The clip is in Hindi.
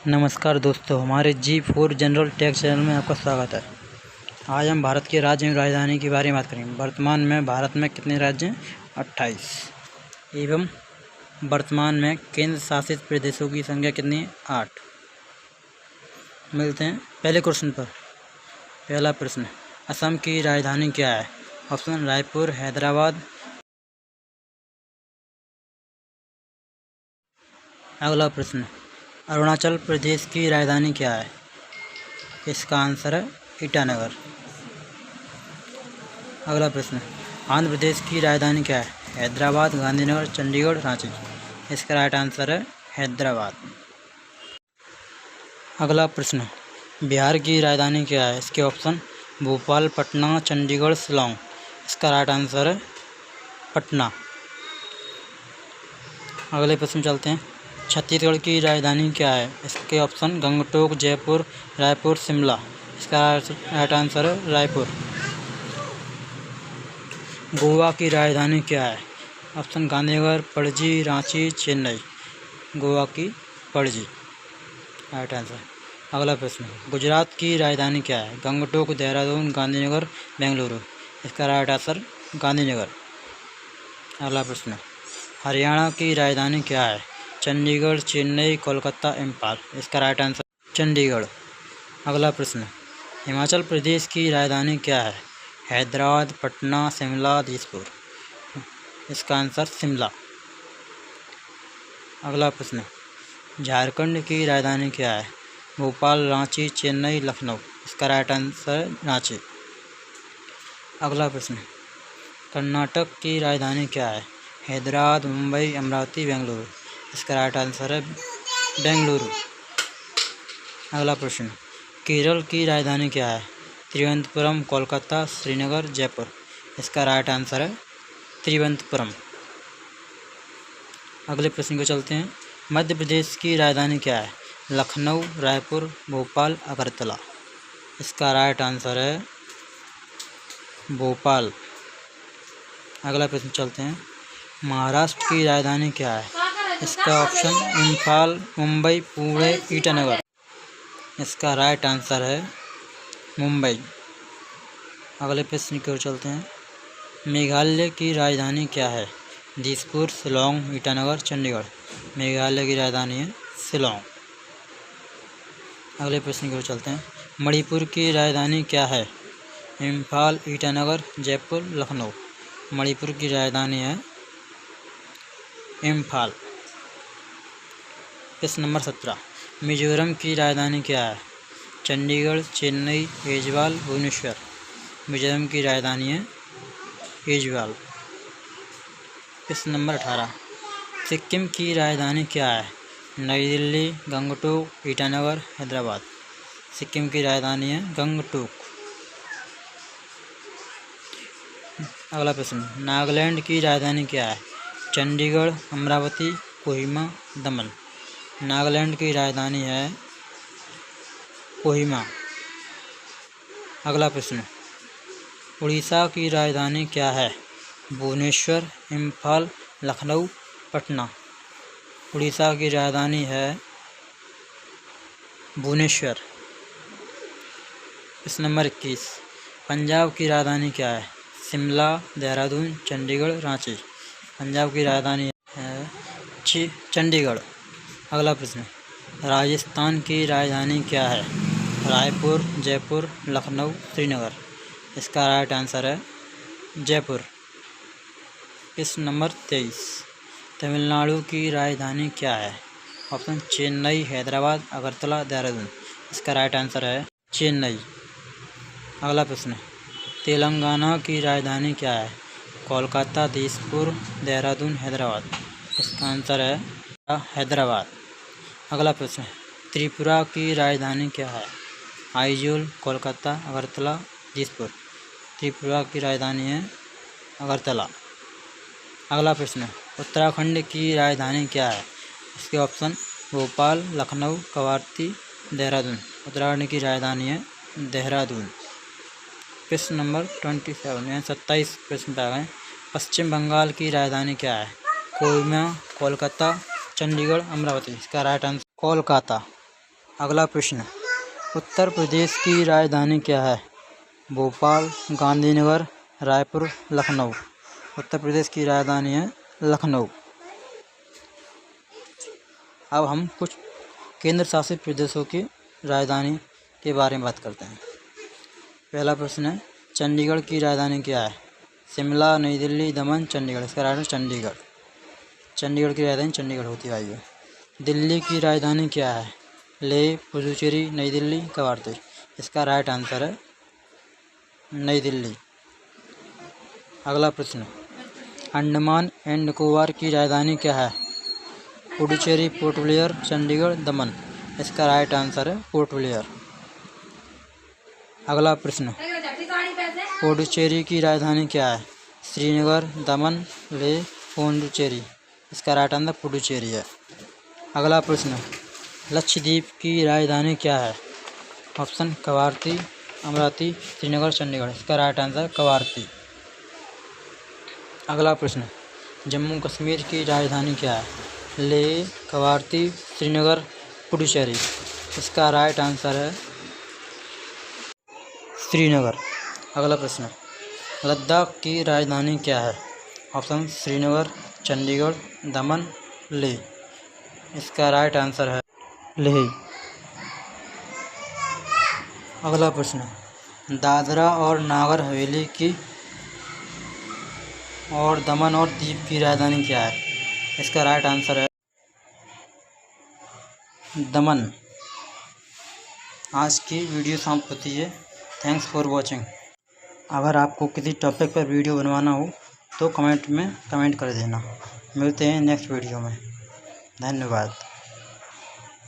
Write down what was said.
नमस्कार दोस्तों, हमारे G4 जनरल टेक चैनल में आपका स्वागत है। आज हम भारत के राज्य एवं राजधानी के बारे में बात करेंगे। वर्तमान में भारत में कितने राज्य हैं? 28 एवं वर्तमान में केंद्र शासित प्रदेशों की संख्या कितनी है? 8। मिलते हैं पहले क्वेश्चन पर। पहला प्रश्न, असम की राजधानी क्या है? ऑप्शन रायपुर, हैदराबाद। अगला प्रश्न, अरुणाचल प्रदेश की राजधानी क्या है? इसका आंसर है ईटानगर। अगला प्रश्न, आंध्र प्रदेश की राजधानी क्या है? हैदराबाद, गांधीनगर, चंडीगढ़, रांची। इसका राइट आंसर है हैदराबाद। अगला प्रश्न, बिहार की राजधानी क्या है? इसके ऑप्शन भोपाल, पटना, चंडीगढ़, शिलांग। इसका राइट आंसर है पटना। अगले प्रश्न चलते हैं, छत्तीसगढ़ की राजधानी क्या है? इसके ऑप्शन गंगटोक, जयपुर, रायपुर, शिमला। इसका राइट आंसर है रायपुर। गोवा की राजधानी क्या है? ऑप्शन गांधीनगर, पणजी, रांची, चेन्नई। गोवा की पणजी राइट आंसर। अगला प्रश्न, गुजरात की राजधानी क्या है? गंगटोक, देहरादून, गांधीनगर, बेंगलुरु। इसका राइट आंसर गांधीनगर। अगला प्रश्न, हरियाणा की राजधानी क्या है? चंडीगढ़, चेन्नई, कोलकाता, इम्फाल। इसका राइट आंसर चंडीगढ़। अगला प्रश्न, हिमाचल प्रदेश की राजधानी क्या है? हैदराबाद, पटना, शिमला, जयपुर। इसका आंसर शिमला। अगला प्रश्न, झारखंड की राजधानी क्या है? भोपाल, रांची, चेन्नई, लखनऊ। इसका राइट आंसर रांची। अगला प्रश्न, कर्नाटक की राजधानी क्या है? हैदराबाद, मुंबई, अमरावती, बेंगलुरु। इसका राइट आंसर है बेंगलुरु। अगला प्रश्न, केरल की राजधानी क्या है? तिरुवनंतपुरम, कोलकाता, श्रीनगर, जयपुर। इसका राइट आंसर है तिरुवनंतपुरम। अगले प्रश्न को चलते हैं, मध्य प्रदेश की राजधानी क्या है? लखनऊ, रायपुर, भोपाल, अगरतला। इसका राइट आंसर है भोपाल। अगला प्रश्न चलते हैं, महाराष्ट्र की राजधानी क्या है? इसका ऑप्शन इम्फाल, मुंबई, पुणे, ईटानगर। इसका राइट आंसर है मुंबई। अगले प्रश्न की ओर चलते हैं, मेघालय की राजधानी क्या है? दिसपुर, शिलांग, ईटानगर, चंडीगढ़। मेघालय की राजधानी है शिलांग। अगले प्रश्न की ओर चलते हैं, मणिपुर की राजधानी क्या है? इम्फाल, ईटानगर, जयपुर, लखनऊ। मणिपुर की राजधानी है इम्फाल। प्रश्न नंबर 17, मिजोरम की राजधानी क्या है? चंडीगढ़, चेन्नई, ऐजवाल, भुवनेश्वर। मिजोरम की राजधानी है ऐजवाल। प्रश्न नंबर 18, सिक्किम की राजधानी क्या है? नई दिल्ली, गंगटोक, ईटानगर, हैदराबाद। सिक्किम की राजधानी है गंगटोक। अगला प्रश्न, नागालैंड की राजधानी क्या है? चंडीगढ़, अमरावती, कोहिमा, दमन। नागालैंड की राजधानी है कोहिमा। अगला प्रश्न, उड़ीसा की राजधानी क्या है? भुवनेश्वर, इम्फाल, लखनऊ, पटना। उड़ीसा की राजधानी है भुवनेश्वर। प्रश्न नंबर 21, पंजाब की राजधानी क्या है? शिमला, देहरादून, चंडीगढ़, रांची। पंजाब की राजधानी है चंडीगढ़। अगला प्रश्न, राजस्थान की राजधानी क्या है? रायपुर, जयपुर, लखनऊ, श्रीनगर। इसका राइट आंसर है जयपुर। प्रश्न नंबर 23, तमिलनाडु की राजधानी क्या है? ऑप्शन चेन्नई, हैदराबाद, अगरतला, देहरादून। इसका राइट आंसर है चेन्नई। अगला प्रश्न, तेलंगाना की राजधानी क्या है? कोलकाता, दिसपुर, देहरादून, हैदराबाद। इसका आंसर है हैदराबाद। अगला प्रश्न, त्रिपुरा की राजधानी क्या है? आइजोल, कोलकाता, अगरतला, दिसपुर। त्रिपुरा की राजधानी है अगरतला। अगला प्रश्न, उत्तराखंड की राजधानी क्या है? इसके ऑप्शन भोपाल, लखनऊ, कवारती, देहरादून। उत्तराखंड की राजधानी है देहरादून। प्रश्न नंबर 27 यानी 27 प्रश्न पे आ गए। पश्चिम बंगाल की राजधानी क्या है? कोहिमा, कोलकाता, चंडीगढ़, अमरावती। इसका राइट आंसर कोलकाता। अगला प्रश्न, उत्तर प्रदेश की राजधानी क्या है? भोपाल, गांधीनगर, रायपुर, लखनऊ। उत्तर प्रदेश की राजधानी है लखनऊ। अब हम कुछ केंद्र शासित प्रदेशों की राजधानी के बारे में बात करते हैं। पहला प्रश्न है, चंडीगढ़ की राजधानी क्या है? शिमला, नई दिल्ली, दमन, चंडीगढ़। इसका राइट है चंडीगढ़। चंडीगढ़ की राजधानी चंडीगढ़ होती है। दिल्ली की राजधानी क्या है? लेह, पुडुचेरी, नई दिल्ली, कवारती। इसका राइट आंसर है नई दिल्ली। अगला प्रश्न, अंडमान एंड निकोबार की राजधानी क्या है? पुडुचेरी, पोर्ट ब्लेयर, चंडीगढ़, दमन। इसका राइट आंसर है पोर्ट ब्लेयर। अगला प्रश्न, पुडुचेरी की राजधानी क्या है? श्रीनगर, दमन, लेह, पुडुचेरी। इसका राइट आंसर पुडुचेरी है। अगला प्रश्न, लक्षद्वीप की राजधानी क्या है? ऑप्शन कवारती, अमरावती, श्रीनगर, चंडीगढ़। इसका राइट आंसर कवारती। अगला प्रश्न, जम्मू कश्मीर की राजधानी क्या है? लेह, कवारती, श्रीनगर, पुडुचेरी। इसका राइट आंसर है श्रीनगर। अगला प्रश्न, लद्दाख की राजधानी क्या है? ऑप्शन श्रीनगर, चंडीगढ़, दमन, लेह। इसका राइट आंसर है लेह। अगला प्रश्न, दादरा और नागर हवेली की और दमन और दीव की राजधानी क्या है? इसका राइट आंसर है दमन। आज की वीडियो समाप्त होती है। Thanks for watching. अगर आपको किसी टॉपिक पर वीडियो बनवाना हो तो कमेंट में कमेंट कर देना। मिलते हैं नेक्स्ट वीडियो में। धन्यवाद।